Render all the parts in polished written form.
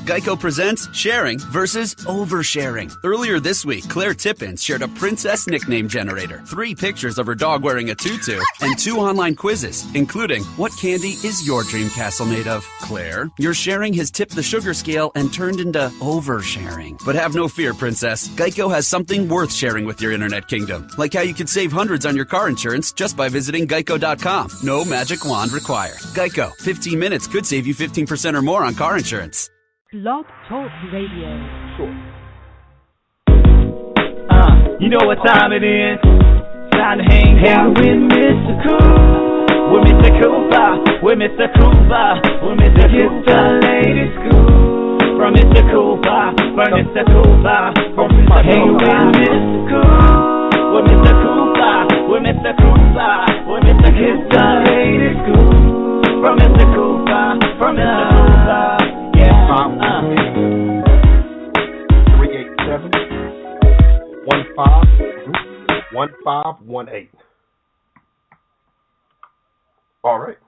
Geico presents sharing versus oversharing. Earlier this week, Claire Tippins shared a princess nickname generator, 3 pictures of her dog wearing a tutu, and 2 online quizzes, including what candy is your dream castle made of? Claire, your sharing has tipped the sugar scale and turned into oversharing. But have no fear, princess. Geico has something worth sharing with your internet kingdom, like how you could save hundreds on your car insurance just by visiting geico.com. No magic wand required. Geico, 15 minutes could save you 15% or more on car insurance. Blog Talk Radio. You know what time it is. Time to hang out with Mr. Coop. With Mr. Cooper. With Mr. Cooper. With Mr. Cooper. Get the latest scoop. From Mr. Cooper. From Mr. Cooper. From Mr. Cooper. Mr. Coop. With Mr. Cooper. With Mr. Cooper. With Mr. Get the latest scoop. From Mr. Cooper. From Mr. Cooper. 387 1518. All right.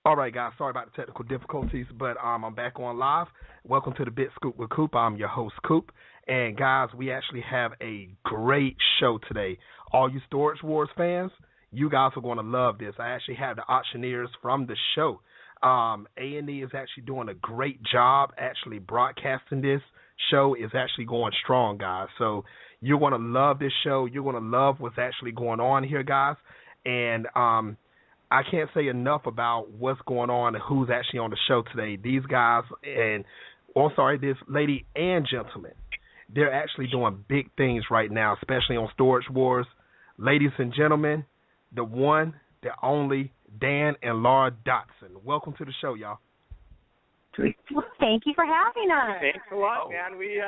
All right, guys. Sorry about the technical difficulties, but I'm back on live. Welcome to the Big Scoop with Coop. I'm your host, Coop. And, guys, we actually have a great show today. All you Storage Wars fans, you guys are going to love this. I actually have the auctioneers from the show. A&E is actually doing a great job actually broadcasting this. Show is actually going strong, guys. So you're going to love this show. You're going to love what's actually going on here, guys. And I can't say enough about what's going on and who's actually on the show today. These guys this lady and gentleman, they're actually doing big things right now, especially on Storage Wars. Ladies and gentlemen, the one, the only, Dan and Laura Dotson. Welcome to the show, y'all. Well, thank you for having us. Thanks a lot, man. We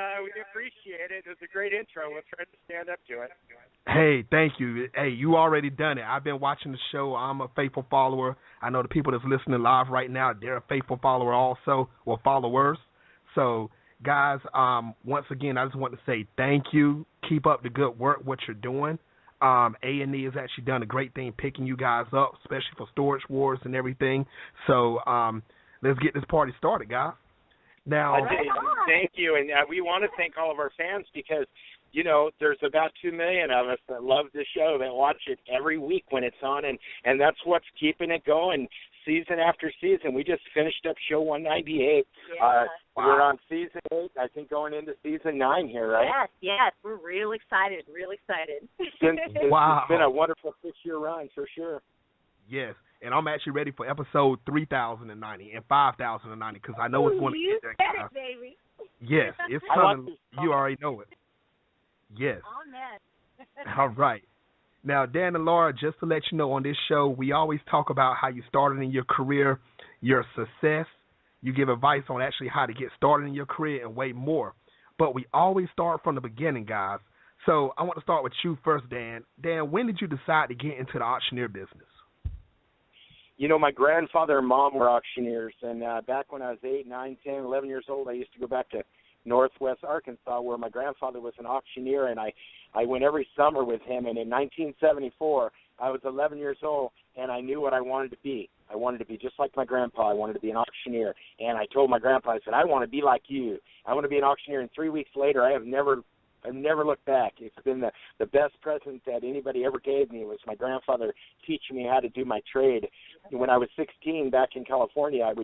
appreciate it. It was a great intro. We'll try to stand up to it. Hey, thank you. Hey, you already done it. I've been watching the show. I'm a faithful follower. I know the people that's listening live right now, they're a faithful follower also, or followers. So, guys, once again, I just want to say thank you. Keep up the good work, what you're doing. A&E has actually done a great thing picking you guys up, especially for Storage Wars and everything. So, let's get this party started, guys. Now, thank you, and we want to thank all of our fans because, you know, there's about 2 million of us that love the show, that watch it every week when it's on, and that's what's keeping it going season after season. We just finished up show 198. Yeah. We're on season 8, I think, going into season 9 here, right? Yes. We're real excited. It's been a wonderful 6-year run for sure. Yes. And I'm actually ready for episode 3090 and 5090 because I know it's going to get there. You said it, baby. Yes, it's coming. You already know it. Yes. Amen. All right. Now, Dan and Laura, just to let you know, on this show, we always talk about how you started in your career, your success. You give advice on actually how to get started in your career and way more. But we always start from the beginning, guys. So I want to start with you first, Dan. Dan, when did you decide to get into the auctioneer business? You know, my grandfather and mom were auctioneers, and back when I was 8, 9, 10, 11 years old, I used to go back to Northwest Arkansas where my grandfather was an auctioneer, and I went every summer with him. And in 1974, I was 11 years old, and I knew what I wanted to be. I wanted to be just like my grandpa. I wanted to be an auctioneer. And I told my grandpa, I said, I want to be like you. I want to be an auctioneer. And 3 weeks later, I've never looked back. It's been the best present that anybody ever gave me was my grandfather teaching me how to do my trade. When I was 16 back in California, I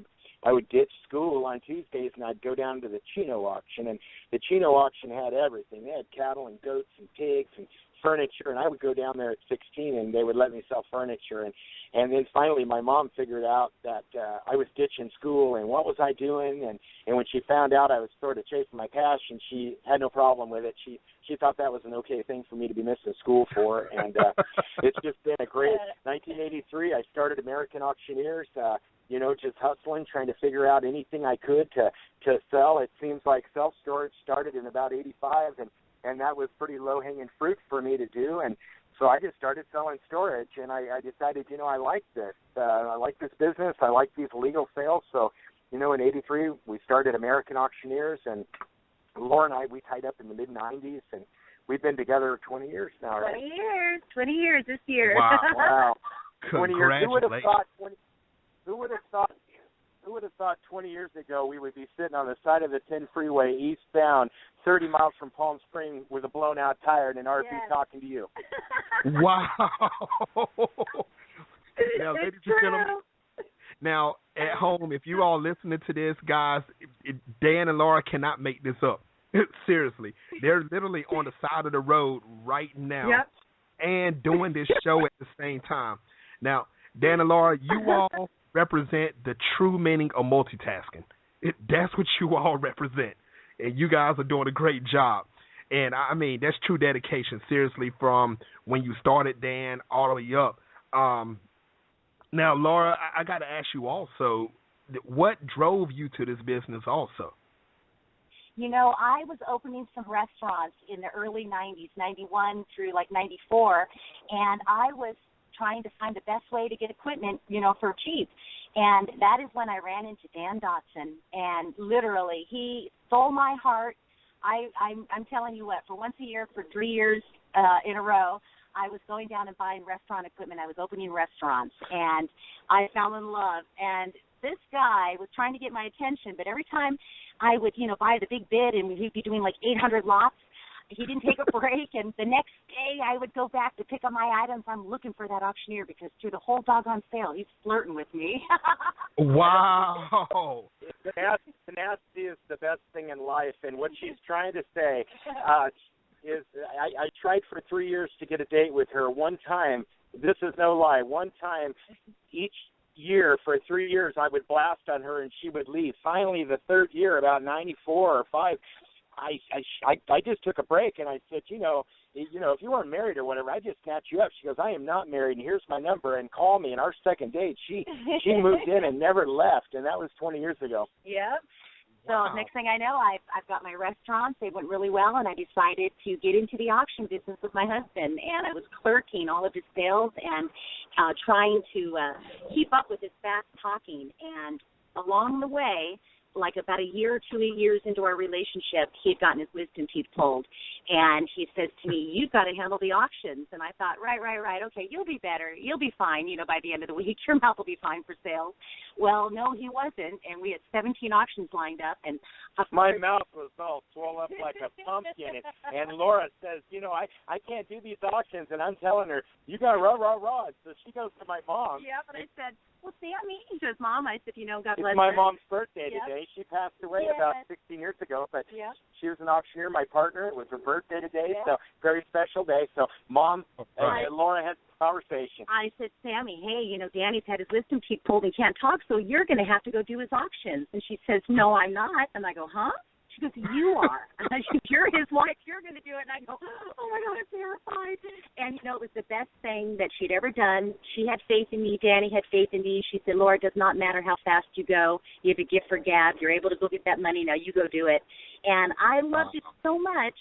would ditch school on Tuesdays and I'd go down to the Chino auction. And the Chino auction had everything. They had cattle and goats and pigs and furniture. And I would go down there at 16 and they would let me sell furniture. And then finally my mom figured out that I was ditching school and what was I doing. And when she found out I was sort of chasing my passion, she had no problem with it. She thought that was an okay thing for me to be missing school for. And it's just been a great 1983. I started American Auctioneers, just hustling, trying to figure out anything I could to sell. It seems like self-storage started in about 85, and that was pretty low-hanging fruit for me to do. And so I just started selling storage, and I decided, I like this. I like this business. I like these legal sales. So, in 83, we started American Auctioneers, and Laura and I, we tied up in the mid-'90s, and we've been together 20 years now, right? 20 years this year. Wow. 20 years. Who would have thought 20 years ago we would be sitting on the side of the 10 freeway eastbound, 30 miles from Palm Springs with a blown-out tire and an RV talking to you? Wow. Now, ladies and gentlemen, now, at home, if you all listening to this, guys, Dan and Laura cannot make this up. Seriously. They're literally on the side of the road right now and doing this show at the same time. Now, Dan and Laura, you all represent the true meaning of multitasking. That's what you all represent. And you guys are doing a great job. And, I mean, that's true dedication, seriously, from when you started, Dan, all the way up. Now, Laura, I got to ask you also, what drove you to this business also? You know, I was opening some restaurants in the early 90s, 91 through like 94, and I was trying to find the best way to get equipment, you know, for cheap. And that is when I ran into Dan Dotson, and literally he stole my heart. I'm telling you what, for once a year, for 3 years in a row, I was going down and buying restaurant equipment. I was opening restaurants, and I fell in love. And this guy was trying to get my attention, but every time I would, you know, buy the big bid and he'd be doing like 800 lots, he didn't take a break. And the next day I would go back to pick up my items. I'm looking for that auctioneer because through the whole doggone sale, he's flirting with me. Wow. Tenacity is the best thing in life, and what she's trying to say is I tried for 3 years to get a date with her. One time, this is no lie, one time each year for 3 years I would blast on her and she would leave. Finally, the third year, about 94 or 5, I just took a break and I said, you know, if you weren't married or whatever, I'd just snatch you up. She goes, I am not married, and here's my number, and call me. And our second date, she moved in and never left, and that was 20 years ago. Yep. So Wow. next thing I know, I've got my restaurants. They went really well, and I decided to get into the auction business with my husband. And I was clerking all of his sales and trying to keep up with his fast talking. And along the way, like about a year or 2 years into our relationship, he had gotten his wisdom teeth pulled. And he says to me, you've got to handle the auctions. And I thought, right, okay, you'll be better. You'll be fine, you know, by the end of the week. Your mouth will be fine for sales. Well, no, he wasn't. And we had 17 auctions lined up. And my mouth was all swollen up like a pumpkin. And Laura says, you know, I can't do these auctions. And I'm telling her, you got to rah. So she goes to my mom. Yeah, but I said, well, Sammy, he says, Mom, I said, you know, God bless It's my her. mom's birthday today. She passed away about 16 years ago, but she was an auctioneer, my partner. It was her birthday today, so very special day. So Mom and Laura had a conversation. I said, Sammy, hey, you know, Danny's had his wisdom teeth pulled and can't talk, so you're going to have to go do his auctions. And she says, no, I'm not. And I go, huh? She goes, you are. And I said, you're his wife. You're going to do it. And I go, oh, my God, I'm terrified. And, you know, it was the best thing that she'd ever done. She had faith in me. Danny had faith in me. She said, Laura, it does not matter how fast you go. You have a gift for gab. You're able to go get that money. Now you go do it. And I loved it so much.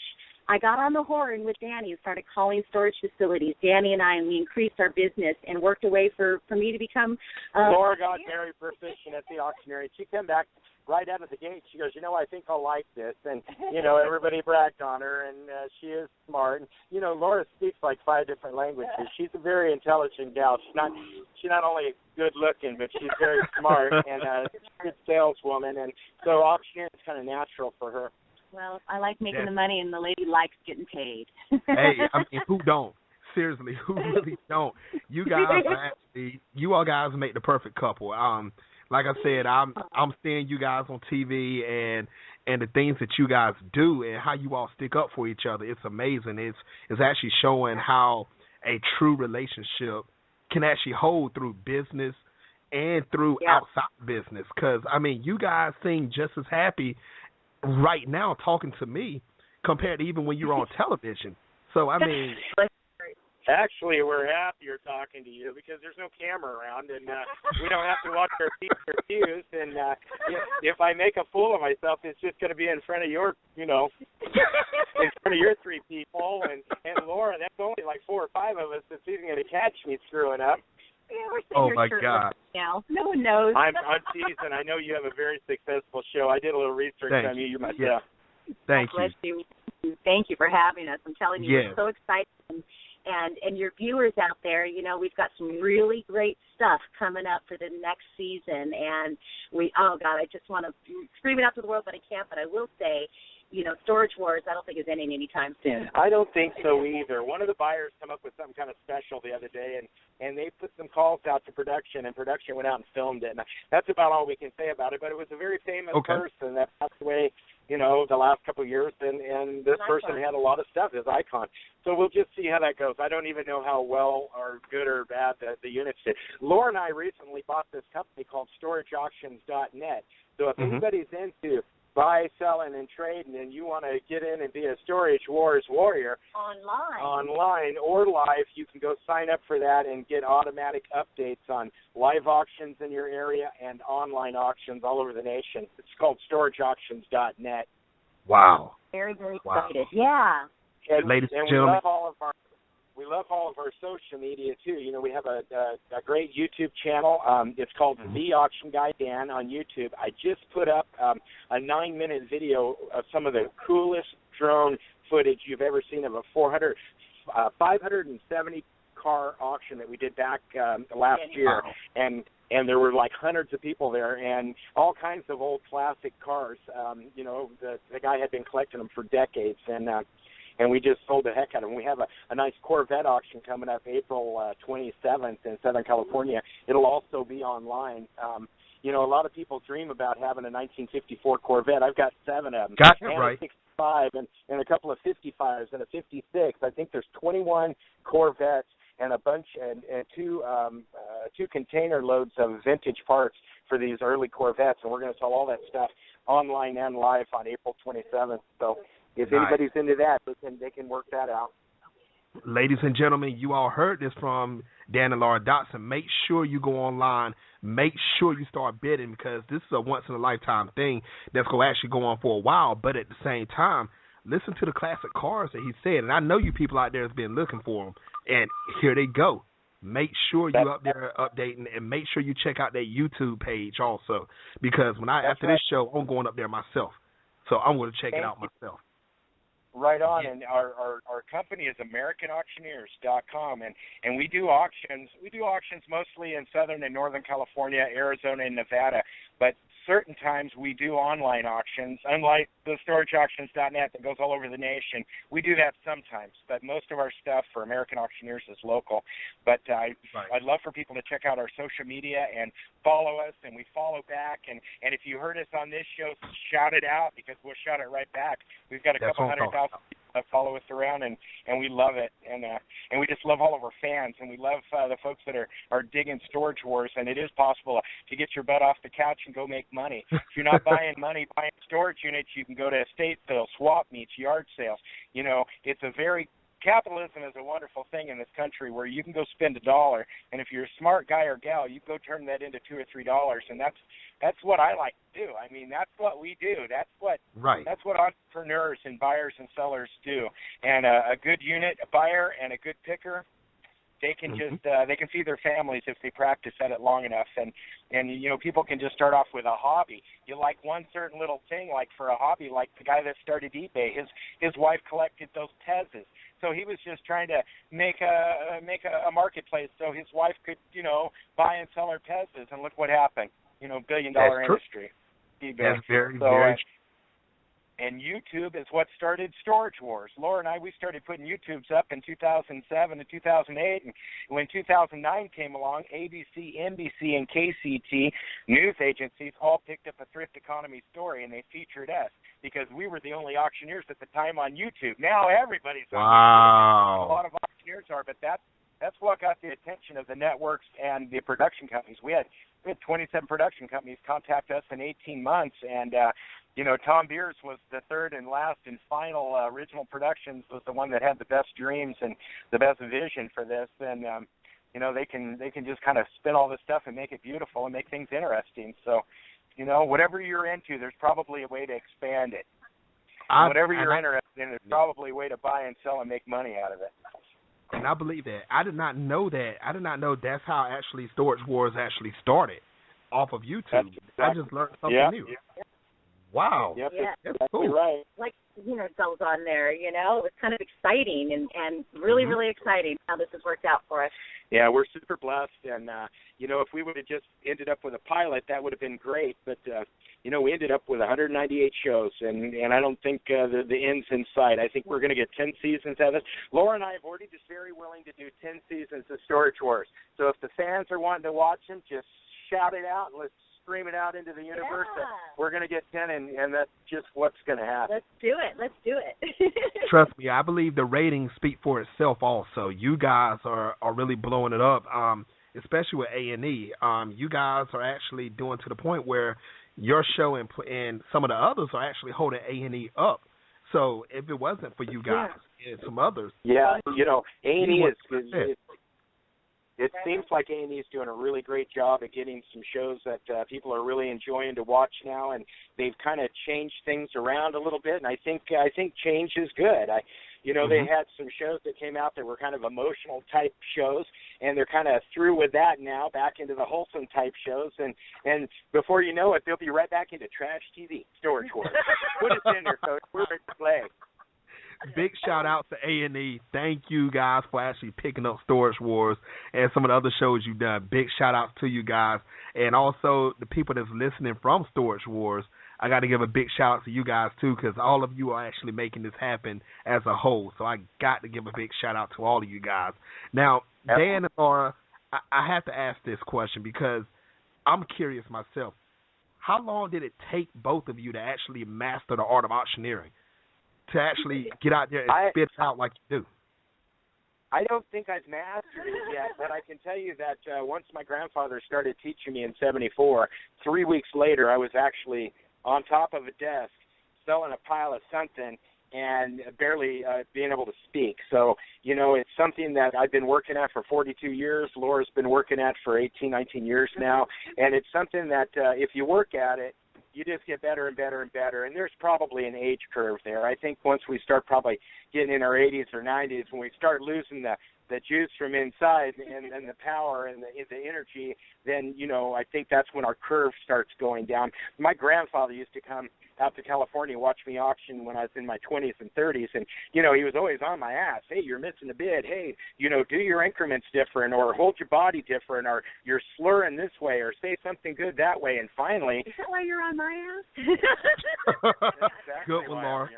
I got on the horn with Danny and started calling storage facilities. Danny and we increased our business and worked a way for me to become Laura got very proficient at the auctioneer. She came back right out of the gate. She goes, you know, I think I'll like this. And, you know, everybody bragged on her, and she is smart. And, you know, Laura speaks like 5 different languages. She's a very intelligent gal. She's not only good looking, but she's very smart and a good saleswoman. And so auctioneering is kind of natural for her. Well, I like making the money, and the lady likes getting paid. Hey, I mean, who don't? Seriously, who really don't? You guys are actually, you all guys make the perfect couple. Like I said, I'm seeing you guys on TV and the things that you guys do and how you all stick up for each other. It's amazing. It's actually showing how a true relationship can actually hold through business and through outside business. Because, I mean, you guys seem just as happy right now talking to me compared to even when you're on television. So, I mean... Actually, we're happier talking to you because there's no camera around, and we don't have to watch our views. And if I make a fool of myself, it's just going to be in front of your, you know, in front of your 3 people. And Laura, that's only like 4 or 5 of us that's even going to catch me screwing up. Yeah, we're oh, my God. Now. No one knows. I'm teasing. I know you have a very successful show. I did a little research on you myself. Thank God bless you. Thank you for having us. I'm telling you, we're so excited. And your viewers out there, you know, we've got some really great stuff coming up for the next season. And I just want to scream it out to the world, but I can't. But I will say, you know, Storage Wars, I don't think is ending anytime soon. I don't think so either. One of the buyers come up with something kind of special the other day, and they put some calls out to production, and production went out and filmed it. And that's about all we can say about it. But it was a very famous person that passed away, you know, the last couple of years, and this person had a lot of stuff, his icon. So we'll just see how that goes. I don't even know how well or good or bad the units did. Laura and I recently bought this company called StorageAuctions.net. So if anybody's into buy, selling, and trading, and you want to get in and be a Storage Wars warrior online or live, you can go sign up for that and get automatic updates on live auctions in your area and online auctions all over the nation. It's called StorageAuctions.net. Wow. Very, very excited. Yeah. And, ladies and gentlemen, we love all of our social media, too. You know, we have a great YouTube channel. It's called The Auction Guy Dan on YouTube. I just put up a 9-minute video of some of the coolest drone footage you've ever seen of a 570-car auction that we did back last year. And there were like hundreds of people there and all kinds of old classic cars. You know, the guy had been collecting them for decades, and we just sold the heck out of them. We have a nice Corvette auction coming up April 27th in Southern California. It'll also be online. You know, a lot of people dream about having a 1954 Corvette. I've got 7 of them. Got it, and right. A 65 and a couple of 55s and a 56. I think there's 21 Corvettes and a bunch and two container loads of vintage parts for these early Corvettes, and we're going to sell all that stuff online and live on April 27th. So if anybody's into that, they can work that out. Ladies and gentlemen, you all heard this from Dan and Laura Dotson. Make sure you go online. Make sure you start bidding, because this is a once-in-a-lifetime thing that's going to actually go on for a while. But at the same time, listen to the classic cars that he said. And I know you people out there have been looking for them. And here they go. Make sure you're up there updating, and make sure you check out that YouTube page also. Because after this show, I'm going up there myself. So I'm going to check it out myself. Right on, and our company is AmericanAuctioneers.com, and we do auctions. We do auctions mostly in Southern and Northern California, Arizona, and Nevada, but certain times we do online auctions, unlike the StorageAuctions.net that goes all over the nation. We do that sometimes, but most of our stuff for American Auctioneers is local. But I'd love for people to check out our social media and follow us, and we follow back. And if you heard us on this show, shout it out, because we'll shout it right back. We've got a couple 100,000 people that follow us around, and we love it. And we just love all of our fans, and we love the folks that are digging Storage Wars. And it is possible to get your butt off the couch and go make money. If you're not buying storage units, you can go to estate sales, swap meets, yard sales. You know, capitalism is a wonderful thing in this country where you can go spend $1, and if you're a smart guy or gal, you go turn that into $2 or $3, and that's what I like to do. I mean, that's what we do. That's what entrepreneurs and buyers and sellers do. And a good unit, a buyer, and a good picker, they can just they can feed their families if they practice at it long enough. And you know, people can just start off with a hobby. You like one certain little thing, like for a hobby, like the guy that started eBay. His wife collected those Tezes, so he was just trying to make a marketplace so his wife could, you know, buy and sell her Tezes. And look what happened. You know, $1 billion industry. eBay. That's very and YouTube is what started Storage Wars. Laura and we started putting YouTubes up in 2007 and 2008. And when 2009 came along, ABC, NBC, and KCT news agencies all picked up a thrift economy story, and they featured us because we were the only auctioneers at the time on YouTube. Now everybody's on YouTube. A lot of auctioneers are, but that's what got the attention of the networks and the production companies. We had 27 production companies contact us in 18 months, and you know, Tom Beers was the third and last and final original productions, was the one that had the best dreams and the best vision for this. And you know, they can just kind of spin all this stuff and make it beautiful and make things interesting. So, you know, whatever you're into, there's probably a way to expand it. Whatever you're interested in, there's probably a way to buy and sell and make money out of it. And I believe that. I did not know that. I did not know that's how actually Storage Wars actually started, off of YouTube. I just learned something new. Wow. Yep, Yeah. that's That's cool. right. Like, goes on there, It was kind of exciting and really, really exciting how this has worked out for us. Yeah, we're super blessed, and if we would have just ended up with a pilot, that would have been great. But we ended up with 198 shows, and I don't think the end's in sight. I think we're going to get 10 seasons out of this. Laura and I have already just very willing to do 10 seasons of Storage Wars. So if the fans are wanting to watch them, just shout it out and let's scream it out into the universe. Yeah. We're going to get 10, and that's just what's going to happen. Let's do it. Trust me, I believe the ratings speak for itself also. You guys are really blowing it up, especially with A&E. You guys are actually doing to the point where your show and some of the others are actually holding A&E up. So if it wasn't for you guys and some others. Yeah, A&E is it seems like A&E is doing a really great job at getting some shows that people are really enjoying to watch now, and they've kind of changed things around a little bit, and I think change is good. They had some shows that came out that were kind of emotional type shows, and they're kind of through with that now, back into the wholesome type shows, and before you know it, they'll be right back into trash TV, Storage Wars. Put us in there, Coach. We're ready to play. Big shout out to A&E. Thank you guys for actually picking up Storage Wars and some of the other shows you've done. Big shout out to you guys. And also the people that's listening from Storage Wars, I got to give a big shout out to you guys too, because all of you are actually making this happen as a whole. So I got to give a big shout out to all of you guys. Now, Dan and Laura, I have to ask this question because I'm curious myself. How long did it take both of you to actually master the art of auctioneering? To actually get out there and spit out like you do? I don't think I've mastered it yet, but I can tell you that once my grandfather started teaching me in 1974, 3 weeks later I was actually on top of a desk selling a pile of something and barely being able to speak. So, it's something that I've been working at for 42 years. Laura's been working at for 18, 19 years now, and it's something that if you work at it, you just get better and better and better, and there's probably an age curve there. I think once we start probably getting in our 80s or 90s, when we start losing the juice from inside and the power and the energy, then, I think that's when our curve starts going down. My grandfather used to come out to California and watch me auction when I was in my 20s and 30s, and, he was always on my ass. Hey, you're missing a bid. Hey, do your increments different, or hold your body different, or you're slurring this way, or say something good that way, and finally... Is that why you're on my ass? Exactly. Good one, Laura.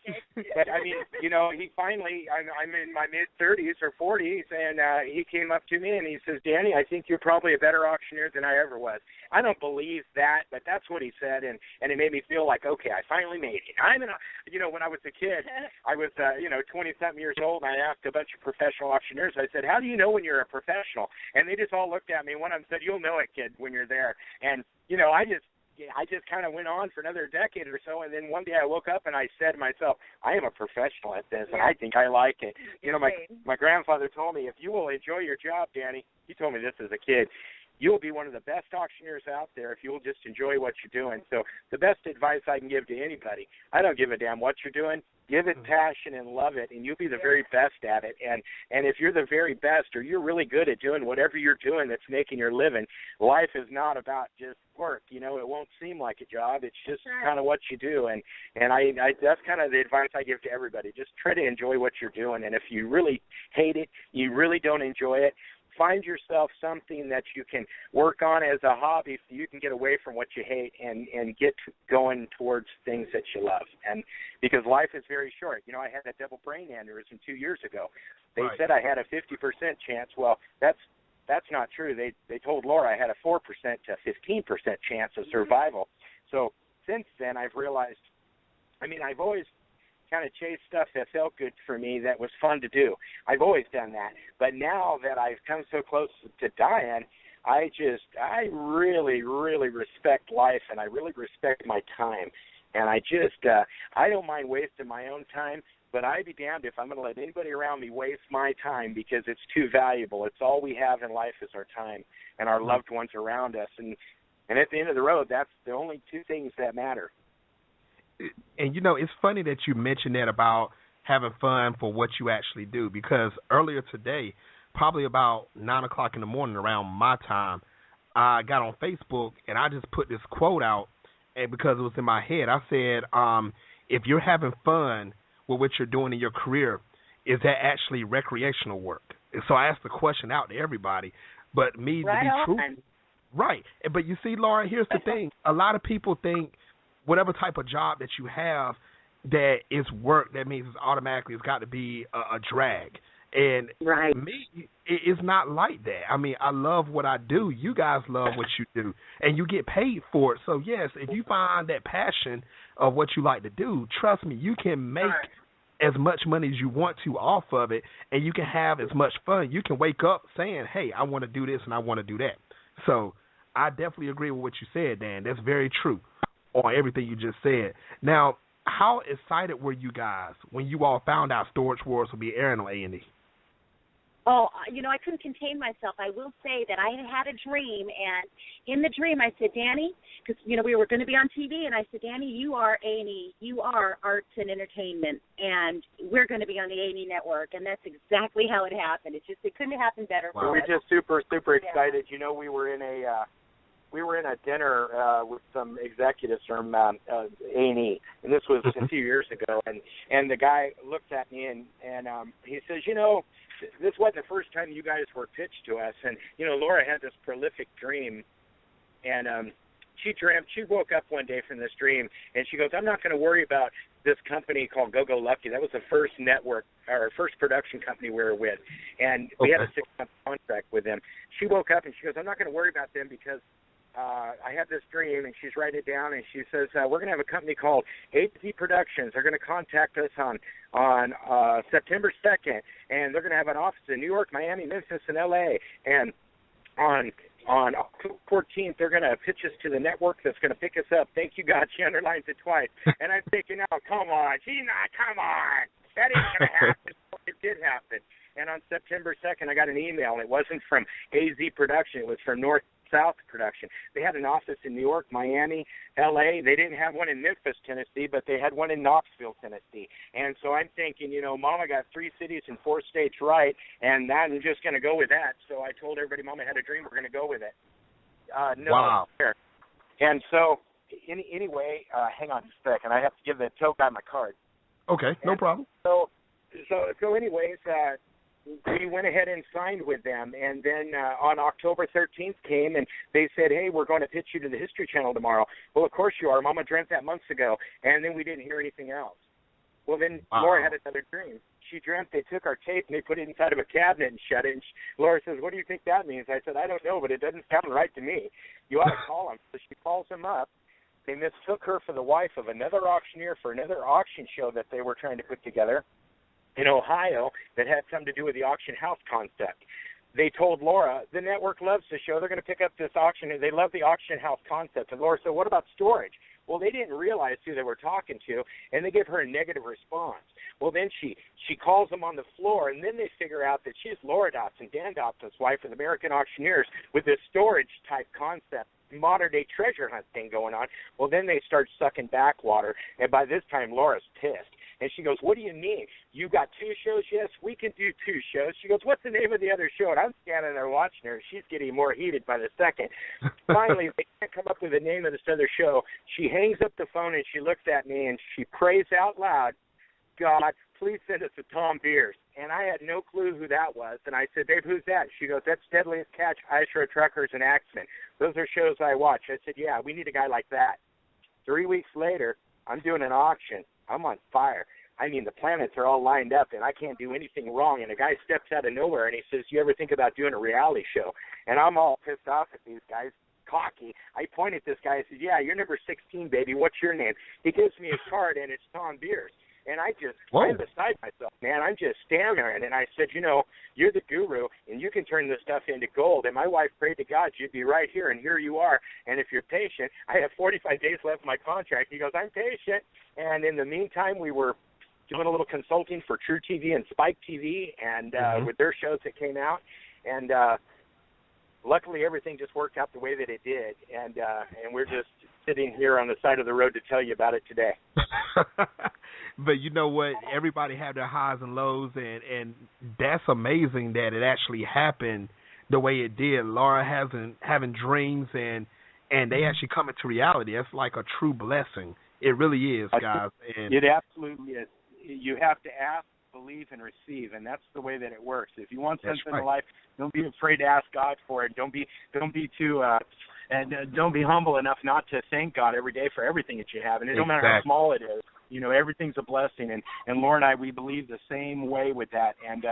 Okay. But, he finally, I'm in my mid-30s or 40s, and he came up to me and he says, Danny, I think you're probably a better auctioneer than I ever was. I don't believe that, but that's what he said, and it made me feel like, okay, I finally made it. When I was a kid, I was, 20-something years old, and I asked a bunch of professional auctioneers, I said, how do you know when you're a professional? And they just all looked at me. One of them said, you'll know it, kid, when you're there. And, I just kind of went on for another decade or so, and then one day I woke up and I said to myself, I am a professional at this, and I think I like it. My grandfather told me, if you will enjoy your job, Danny, he told me this as a kid, you'll be one of the best auctioneers out there if you'll just enjoy what you're doing. So the best advice I can give to anybody, I don't give a damn what you're doing. Give it passion and love it, and you'll be the very best at it. And if you're the very best, or you're really good at doing whatever you're doing that's making your living, life is not about just work. It won't seem like a job. It's just kind of what you do. And I that's kind of the advice I give to everybody. Just try to enjoy what you're doing. And if you really hate it, you really don't enjoy it, find yourself something that you can work on as a hobby so you can get away from what you hate and get going towards things that you love. And because life is very short. I had a double brain aneurysm 2 years ago. They said I had a 50% chance. Well, that's not true. They told Laura I had a 4% to 15% chance of survival. So since then I've realized, I've always kind of chase stuff that felt good for me, that was fun to do. I've always done that. But now that I've come so close to dying, I really, really respect life, and I really respect my time. And I don't mind wasting my own time, but I'd be damned if I'm going to let anybody around me waste my time, because it's too valuable. It's all we have in life is our time and our loved ones around us. And at the end of the road, that's the only two things that matter. And, it's funny that you mentioned that about having fun for what you actually do, because earlier today, probably about 9 o'clock in the morning around my time, I got on Facebook and I just put this quote out, and because it was in my head, I said, if you're having fun with what you're doing in your career, is that actually recreational work? And so I asked the question out to everybody, but me right to be on. truthful, right. But you see, Laura, here's the thing. A lot of people think whatever type of job that you have that is work, that means it's got to be a drag. And right. me, it's not like that. I mean, I love what I do. You guys love what you do, and you get paid for it. So, yes, if you find that passion of what you like to do, trust me, you can make as much money as you want to off of it, and you can have as much fun. You can wake up saying, hey, I want to do this and I want to do that. So I definitely agree with what you said, Dan. That's very true on everything you just said. Now, how excited were you guys when you all found out Storage Wars would be airing on A&E? Oh, I couldn't contain myself. I will say that I had a dream, and in the dream I said, Danny, because, we were going to be on TV, and I said, Danny, you are A&E. You are arts and entertainment, and we're going to be on the A&E network, and that's exactly how it happened. It couldn't have happened better. Wow. We're just super, super excited. Yeah. We were in a dinner with some executives from A&E, and this was a few years ago, and the guy looked at me and he says, this wasn't the first time you guys were pitched to us, and Laura had this prolific dream, and she woke up one day from this dream, and she goes, I'm not going to worry about this company called Go Lucky. That was the first network, or first production company we were with, and we had a 6-month contract with them. She woke up and she goes, I'm not going to worry about them because I had this dream, and she's writing it down, and she says, we're going to have a company called AZ Productions. They're going to contact us on September 2nd, and they're going to have an office in New York, Miami, Memphis, and L.A., and on October 14th, they're going to pitch us to the network that's going to pick us up. Thank you, God. She underlines it twice. And I'm thinking, oh, come on. Come on. That ain't going to happen. It did happen. And on September 2nd, I got an email, and it wasn't from AZ Production. It was from North-South Production. They had an office in New York, Miami, L.A. They didn't have one in Memphis, Tennessee, but they had one in Knoxville, Tennessee. And so I'm thinking, Mama got 3 cities and 4 states right, and I'm just going to go with that. So I told everybody, Mama had a dream. We're going to go with it. Wow. And so anyway, hang on just a second. I have to give the tow guy my card. Okay, no problem. So anyways, we went ahead and signed with them, and then on October 13th came, and they said, hey, we're going to pitch you to the History Channel tomorrow. Well, of course you are. Mama dreamt that months ago, and then we didn't hear anything else. Well, then Laura had another dream. She dreamt they took our tape and they put it inside of a cabinet and shut it, and Laura says, what do you think that means? I said, I don't know, but it doesn't sound right to me. You ought to call them. So she calls them up. They mistook her for the wife of another auctioneer for another auction show that they were trying to put together in Ohio that had something to do with the auction house concept. They told Laura, the network loves the show. They're going to pick up this auction. They love the auction house concept. And Laura said, what about storage? Well, they didn't realize who they were talking to, and they give her a negative response. Well, then she calls them on the floor, and then they figure out that she's Laura Dotson, Dan Dotson's wife of American Auctioneers, with this storage-type concept, modern-day treasure hunt thing going on. Well, then they start sucking backwater, and by this time, Laura's pissed. And she goes, what do you mean? You got 2 shows? Yes, we can do 2 shows. She goes, what's the name of the other show? And I'm standing there watching her. She's getting more heated by the second. Finally, they can't come up with the name of this other show. She hangs up the phone, and she looks at me, and she prays out loud, God, please send us a Tom Beers. And I had no clue who that was. And I said, babe, who's that? She goes, that's Deadliest Catch, Ishra Truckers, and Axemen. Those are shows I watch. I said, yeah, we need a guy like that. 3 weeks later, I'm doing an auction. I'm on fire. I mean, the planets are all lined up, and I can't do anything wrong. And a guy steps out of nowhere, and he says, you ever think about doing a reality show? And I'm all pissed off at these guys, cocky. I point at this guy and said, yeah, you're number 16, baby. What's your name? He gives me a card, and it's Tom Beers. And I'm beside myself, man. I'm just stammering. And I said, you're the guru, and you can turn this stuff into gold. And my wife prayed to God you'd be right here, and here you are. And if you're patient, I have 45 days left of my contract. He goes, I'm patient. And in the meantime, we were doing a little consulting for True TV and Spike TV and with their shows that came out. And luckily, everything just worked out the way that it did. And we're just sitting here on the side of the road to tell you about it today. But you know what? Everybody had their highs and lows, and that's amazing that it actually happened the way it did. Laura having dreams and and they actually come into reality. It's like a true blessing. It really is, guys. And it absolutely is. You have to ask, believe, and receive, and that's the way that it works. If you want something in life, don't be afraid to ask God for it. Don't be too and don't be humble enough not to thank God every day for everything that you have. And it don't matter how small it is. Everything's a blessing. And Laura and I, we believe the same way with that. And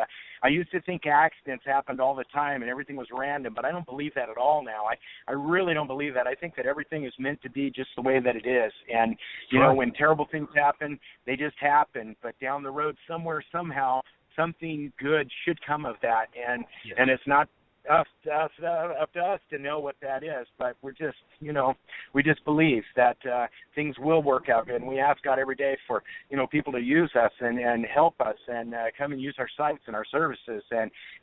I used to think accidents happened all the time and everything was random, but I don't believe that at all now. I really don't believe that. I think that everything is meant to be just the way that it is. And, when terrible things happen, they just happen. But down the road, somewhere, somehow, something good should come of that. And it's not up to us to know what that is, but we're just, we just believe that things will work out good, and we ask God every day for, people to use us and help us and come and use our sites and our services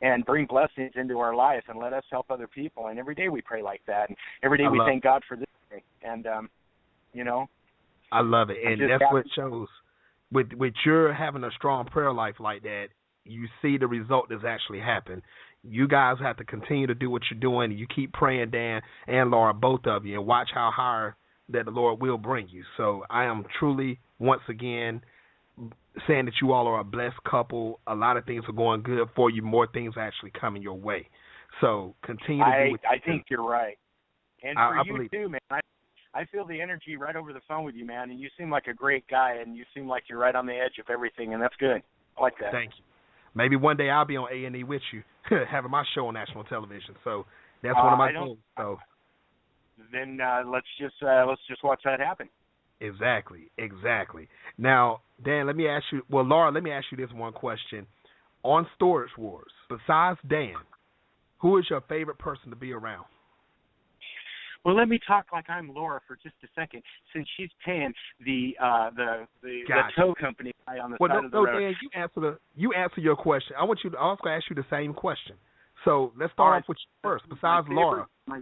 and bring blessings into our life and let us help other people, and every day we pray like that, and every day we thank God for this day, and, I love it, and that's what shows, with your having a strong prayer life like that, you see the result that's actually happened. You guys have to continue to do what you're doing. You keep praying, Dan and Laura, both of you, and watch how higher that the Lord will bring you. So I am truly, once again, saying that you all are a blessed couple. A lot of things are going good for you. More things are actually coming your way. So continue to do what you do. I think you're right. And for you too, man. I feel the energy right over the phone with you, man. And you seem like a great guy, and you seem like you're right on the edge of everything, and that's good. I like that. Thank you. Maybe one day I'll be on A&E with you, having my show on national television. So that's one of my goals. So then let's just watch that happen. Exactly. Now, Dan, let me ask you. Well, Laura, let me ask you this one question. On Storage Wars, besides Dan, who is your favorite person to be around? Well, let me talk like I'm Laura for just a second, since she's paying the tow company guy on the side of the road. Dan, you answer your question. I was going to ask you the same question. So let's start off with you first. Besides Laura, my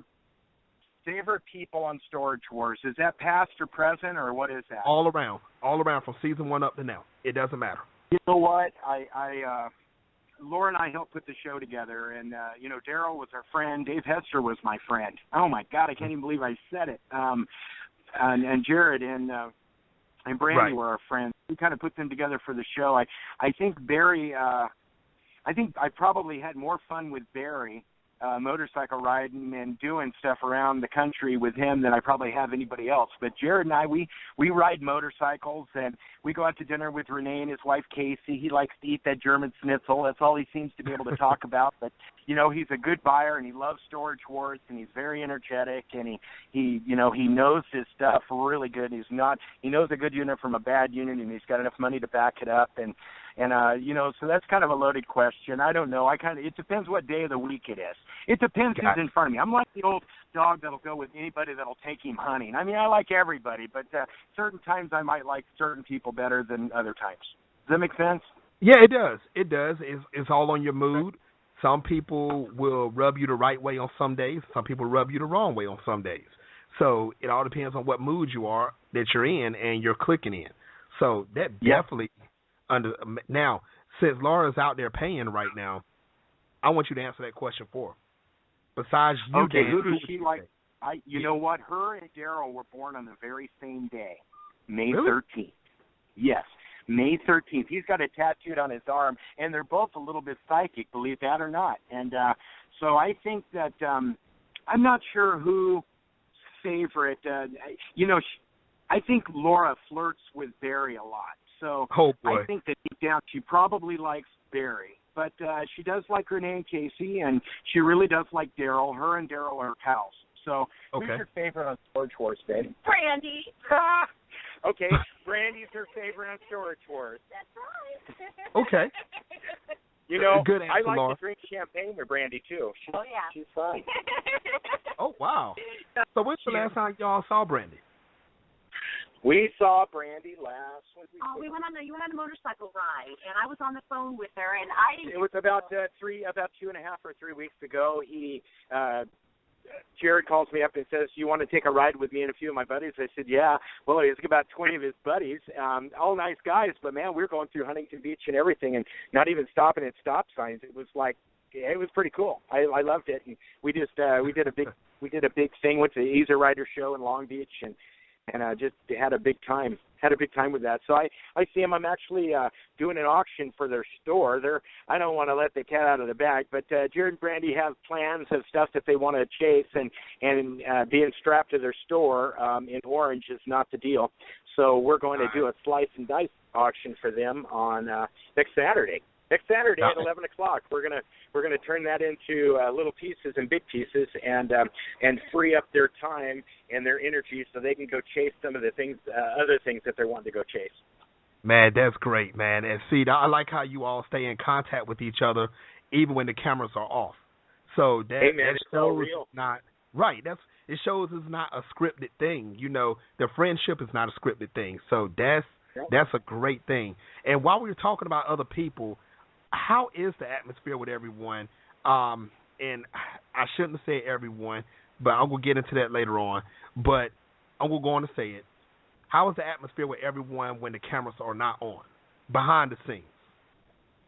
favorite people on Storage Wars, is that past or present, or what is that? All around from season 1 up to now. It doesn't matter. You know what? Laura and I helped put the show together, and, Daryl was our friend. Dave Hester was my friend. Oh, my God, I can't even believe I said it. And Jared and Brandy were our friends. We kind of put them together for the show. I think Barry, I probably had more fun with Barry motorcycle riding and doing stuff around the country with him than I probably have anybody else. But Jared and I, we ride motorcycles, and we go out to dinner with Renee and his wife Casey. He likes to eat that German schnitzel. That's all he seems to be able to talk about. But he's a good buyer, and he loves Storage Wars, and he's very energetic, and he knows his stuff really good. He knows a good unit from a bad unit, and he's got enough money to back it up. And so that's kind of a loaded question. I don't know. It depends what day of the week it is. It depends who's in front of me. I'm like the old dog that'll go with anybody that'll take him hunting. I mean, I like everybody, but certain times I might like certain people better than other times. Does that make sense? Yeah, it does. It does. It's all on your mood. Some people will rub you the right way on some days. Some people rub you the wrong way on some days. So it all depends on what mood you are that you're in and you're clicking in. So that definitely now, since Laura's out there paying right now, I want you to answer that question for her. Besides you, okay, Dan, who does she like? You know what? Her and Daryl were born on the very same day, May 13th. Yes, May 13th. He's got it tattooed on his arm, and they're both a little bit psychic, believe that or not. And so I think that I'm not sure who favorite. I think Laura flirts with Barry a lot. So I think that deep down she probably likes Barry. But she does like Renee and Casey, and she really does like Daryl. Her and Daryl are pals. So who's your favorite on Storage Wars, babe? Brandy. Okay, Brandy's her favorite on Storage Wars. That's right. Okay. Good answer, I like Laura. to drink champagne with Brandy, too. She's fun. Oh, wow. So when's the last time y'all saw Brandy? We saw Brandy last. You went on a motorcycle ride, and I was on the phone with her, and It was about 2.5 or 3 weeks ago. Jared calls me up and says, "You want to take a ride with me and a few of my buddies?" I said, "Yeah." Well, he's about 20 of his buddies, all nice guys, but man, we were going through Huntington Beach and everything, and not even stopping at stop signs. It was like it was pretty cool. I loved it, and we did a big thing. Went to the Easy Rider show in Long Beach, and just had a big time. Had a big time with that. So I see them. I'm actually doing an auction for their store. I don't want to let the cat out of the bag, but Jared and Brandy have plans of stuff that they want to chase, and being strapped to their store in Orange is not the deal. So we're going to do a slice and dice auction for them on next Saturday. Next Saturday at 11 o'clock, we're gonna turn that into little pieces and big pieces, and free up their time and their energy so they can go chase some of the things, other things that they're wanting to go chase. Man, that's great, man. And see, I like how you all stay in contact with each other even when the cameras are off. So that shows real. Not right. It shows it's not a scripted thing. You know, the friendship is not a scripted thing. So that's a great thing. And while we were talking about other people, how is the atmosphere with everyone? And I shouldn't say everyone, but I'm going to get into that later on. But I'm going to say it. How is the atmosphere with everyone when the cameras are not on, behind the scenes?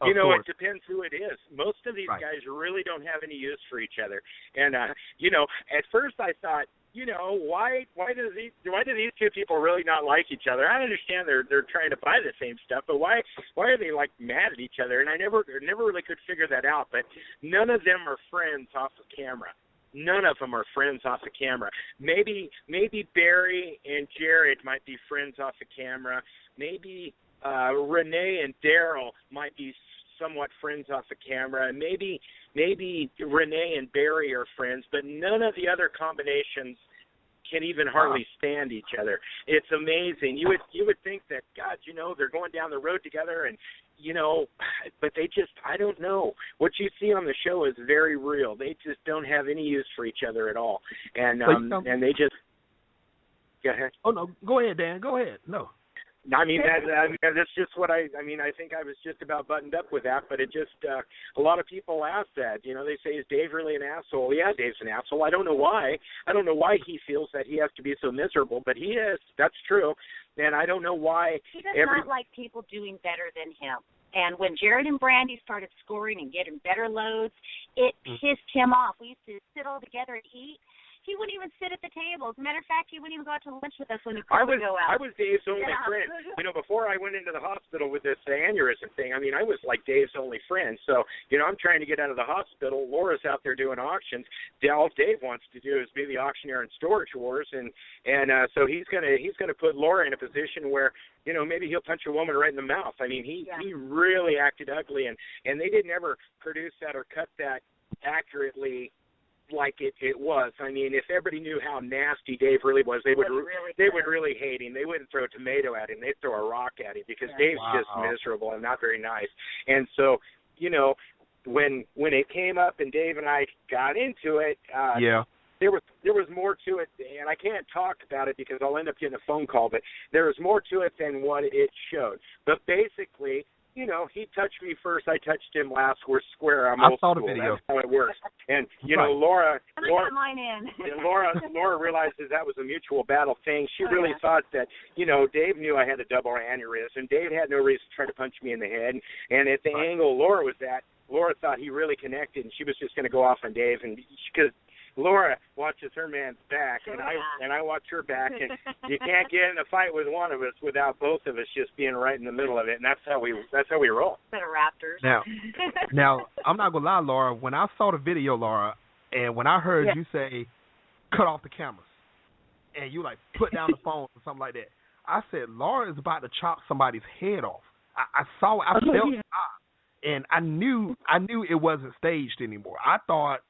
You know, it depends who it is. Most of these guys really don't have any use for each other. And, you know, at first I thought, you know, why do these two people really not like each other? I understand they're trying to buy the same stuff, but why are they like mad at each other? And I never really could figure that out. But none of them are friends off of camera. None of them are friends off the camera. Maybe Barry and Jared might be friends off the camera. Maybe Renee and Daryl might be somewhat friends off the camera. Maybe Renee and Barry are friends, but none of the other combinations can even hardly stand each other. It's amazing. You would think that, God, you know, they're going down the road together, and you know, but they just, I don't know. What you see on the show is very real. They just don't have any use for each other at all, and they just. Go ahead. Oh no, go ahead, Dan. Go ahead. No. I mean, that's just what I mean, I think I was just about buttoned up with that, but it just, a lot of people ask that. You know, they say, is Dave really an asshole? Yeah, Dave's an asshole. I don't know why. I don't know why he feels that he has to be so miserable, but he is. That's true. And I don't know why. He does not like people doing better than him. And when Jared and Brandy started scoring and getting better loads, it pissed him off. We used to sit all together and eat. He wouldn't even sit at the table. As a matter of fact, he wouldn't even go out to lunch with us when we would go out. I was Dave's only friend. You know, before I went into the hospital with this aneurysm thing, I mean, I was like Dave's only friend. So, you know, I'm trying to get out of the hospital. Laura's out there doing auctions. All Dave wants to do is be the auctioneer in Storage Wars, and so he's gonna put Laura in a position where, you know, maybe he'll punch a woman right in the mouth. I mean, he really acted ugly, and they didn't ever produce that or cut that accurately like it was. I mean, if everybody knew how nasty Dave really was, they would really hate him. They wouldn't throw a tomato at him. They'd throw a rock at him because Dave's just miserable and not very nice. And so, you know, when it came up and Dave and I got into it, there was more to it, and I can't talk about it because I'll end up getting a phone call, but there was more to it than what it showed. But basically, you know, he touched me first. I touched him last. We're square. I'm old school. I saw the video. That's how it works. And you know, Laura realizes that was a mutual battle thing. She really thought that, you know, Dave knew I had a double aneurysm. Dave had no reason to try to punch me in the head. And at the angle Laura was at, Laura thought he really connected, and she was just going to go off on Dave, and because Laura watches her man's back, and I watch her back, and you can't get in a fight with one of us without both of us just being right in the middle of it, and that's how we roll. Instead of Raptors. Now I'm not gonna lie, Laura. When I saw the video, Laura, and when I heard you say, "Cut off the cameras," and you like put down the phone or something like that, I said, Laura is about to chop somebody's head off. I felt it, and I knew it wasn't staged anymore. I thought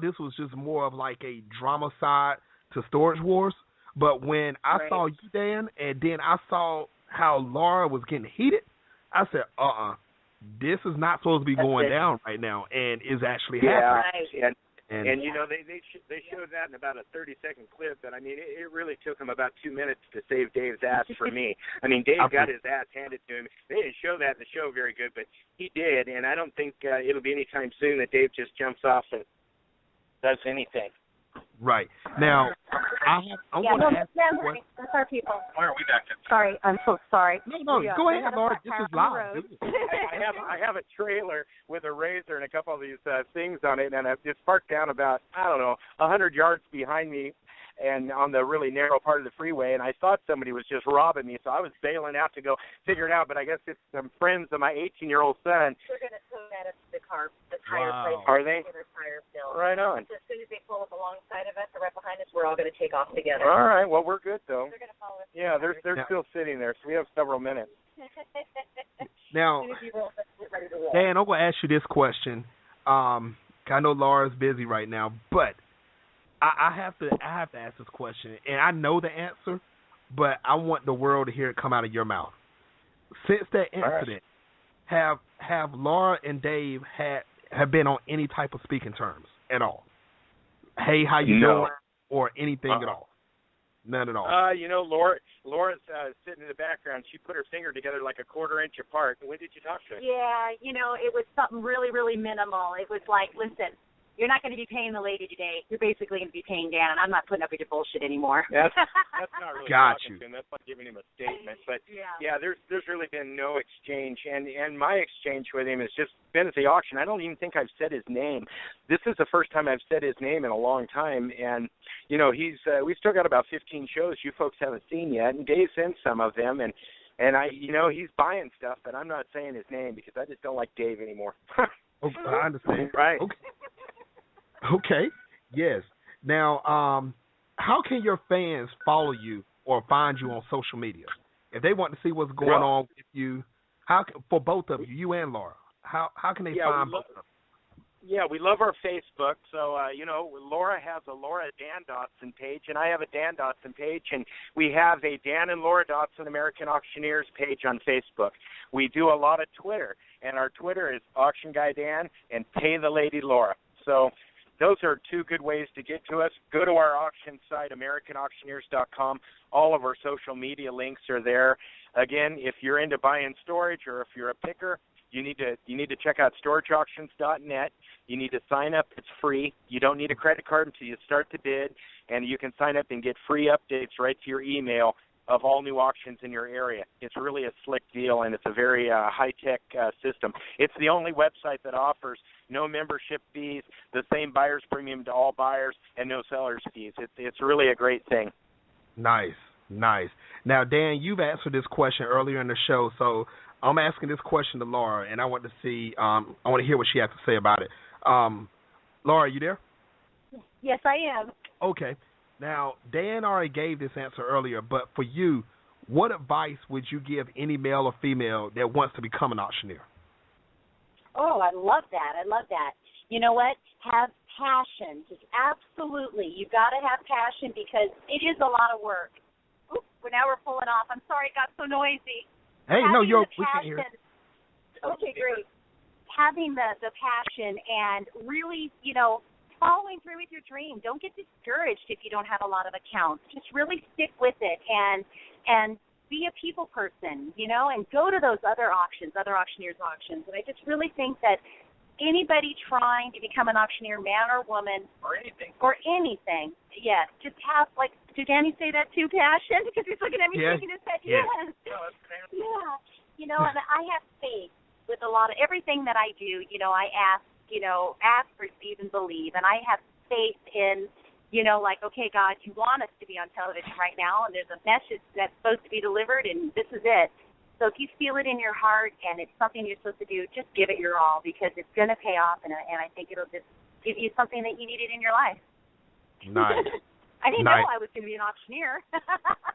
this was just more of like a drama side to Storage Wars. But when I saw you, Dan, and then I saw how Laura was getting heated, I said, this is not supposed to be going down right now, and is actually happening. Yeah, and you know, they showed that in about a 30-second clip, and I mean, it really took them about 2 minutes to save Dave's ass for me. I mean, Dave got his ass handed to him. They didn't show that in the show very good, but he did, and I don't think it'll be any time soon that Dave just jumps off and does anything. Right. Now, I want to ask you a question. That's our people. Why are we back to? Sorry, I'm so sorry. No, go ahead, Laura. This is live. I have a trailer with a razor and a couple of these things on it, and it's parked down about, 100 yards behind me and on the really narrow part of the freeway, and I thought somebody was just robbing me, so I was bailing out to go figure it out, but I guess it's some friends of my 18-year-old son. They're going to tow that up to the car, the tire place. Are they? Their tire fill. Right on. So as soon as they pull up alongside of us or right behind us, we're all going to take off together. All right, well, we're good, though. They're going to follow us. Yeah, they're still sitting there, so we have several minutes. Now, as soon as you roll, get ready to roll. Dan, I'm going to ask you this question. I know Laura's busy right now, but I have to ask this question, and I know the answer, but I want the world to hear it come out of your mouth. Since that incident, have Laura and Dave have been on any type of speaking terms at all? Hey, how you doing? Or anything at all? None at all. Laura's sitting in the background. She put her finger together like a quarter-inch apart. When did you talk to her? Yeah, it was something really, really minimal. It was like, listen, you're not going to be paying the lady today. You're basically going to be paying Dan, and I'm not putting up with your bullshit anymore. That's not really talking to him. That's not giving him a statement. But, there's really been no exchange. And my exchange with him has just been at the auction. I don't even think I've said his name. This is the first time I've said his name in a long time. And, we've still got about 15 shows you folks haven't seen yet. And Dave's in some of them. And he's buying stuff, but I'm not saying his name because I just don't like Dave anymore. Okay, I understand. Right. Okay. Yes. Now, how can your fans follow you or find you on social media? If they want to see what's going on with you, for both of you and Laura, how can they find both of them? Yeah, we love our Facebook. So, Laura has a Laura Dan Dotson page, and I have a Dan Dotson page, and we have a Dan and Laura Dotson American Auctioneers page on Facebook. We do a lot of Twitter, and our Twitter is Auction Guy Dan and Pay the Lady Laura. So those are two good ways to get to us. Go to our auction site, AmericanAuctioneers.com. All of our social media links are there. Again, if you're into buying storage or if you're a picker, you need to check out storageauctions.net. You need to sign up. It's free. You don't need a credit card until you start to bid, and you can sign up and get free updates right to your email of all new auctions in your area. It's really a slick deal, and it's a very high-tech system. It's the only website that offers no membership fees, the same buyer's premium to all buyers, and no seller's fees. It's really a great thing. Nice. Now, Dan, you've answered this question earlier in the show, so I'm asking this question to Laura, and I want to see, I want to hear what she has to say about it. Laura, are you there? Yes, I am. Okay. Now, Dan already gave this answer earlier, but for you, what advice would you give any male or female that wants to become an auctioneer? Oh, I love that. You know what? Have passion. Just absolutely. You've got to have passion because it is a lot of work. Oops, now we're pulling off. I'm sorry it got so noisy. Hey, we can't hear it. Okay, great. Having the passion and really, following through with your dream. Don't get discouraged if you don't have a lot of accounts. Just really stick with it and be a people person, and go to those other auctions, other auctioneers' auctions. And I just really think that anybody trying to become an auctioneer, man or woman, or anything, yes, just have, did Danny say that too, passion? Because he's looking at me shaking his head. Yes. Yeah. And I have faith with a lot of everything that I do. I ask, receive, and believe. And I have faith in, okay, God, you want us to be on television right now, and there's a message that's supposed to be delivered, and this is it. So if you feel it in your heart and it's something you're supposed to do, just give it your all because it's going to pay off, and I think it'll just give you something that you needed in your life. Nice. I didn't know I was going to be an auctioneer.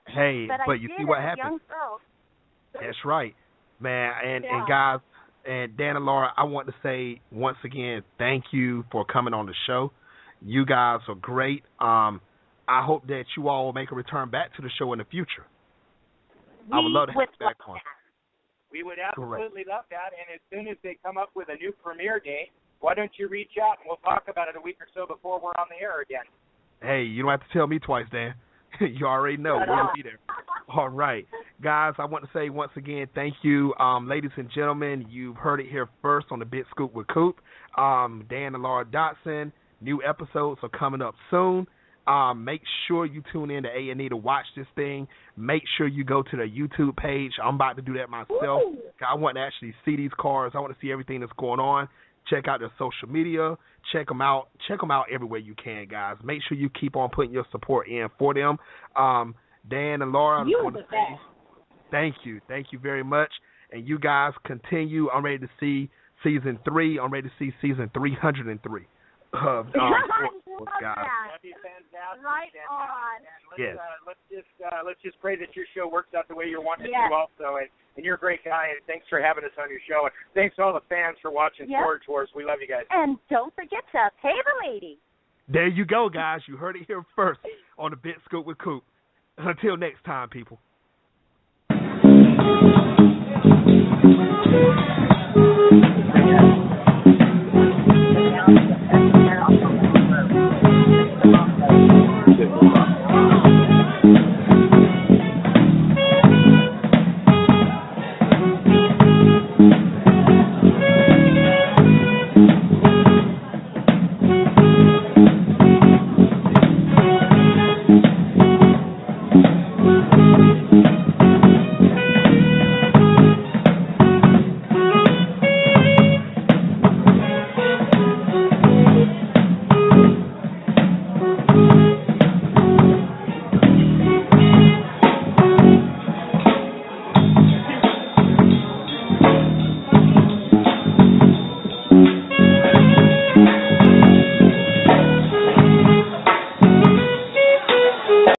Hey, but you see what happens. Young girl. That's right, man. And guys, and Dan and Laura, I want to say once again, thank you for coming on the show. You guys are great. I hope that you all will make a return back to the show in the future. I would love to have you back on. We would absolutely love that. And as soon as they come up with a new premiere date, why don't you reach out and we'll talk about it a week or so before we're on the air again. Hey, you don't have to tell me twice, Dan. You already know. We'll be there. All right. Guys, I want to say once again, thank you. Ladies and gentlemen, you've heard it here first on the Big Scoop with Coop. Dan and Laura Dotson. New episodes are coming up soon. Make sure you tune in to A&E to watch this thing. Make sure you go to the YouTube page. I'm about to do that myself. I want to actually see these cars. I want to see everything that's going on. Check out their social media. Check them out. Check them out everywhere you can, guys. Make sure you keep on putting your support in for them. Dan and Laura, You're the best. Thank you. Thank you very much. And you guys continue. I'm ready to see season 3. I'm ready to see season 303. Guys. That'd be fantastic. Right on. Yes. Let's just pray that your show works out the way you're wanting it Yes. to also. And you're a great guy, and thanks for having us on your show. And thanks to all the fans for watching Storage Wars. We love you guys. And don't forget to pay the lady. There you go, guys. You heard it here first on the Bit Scoop with Coop. Until next time, people.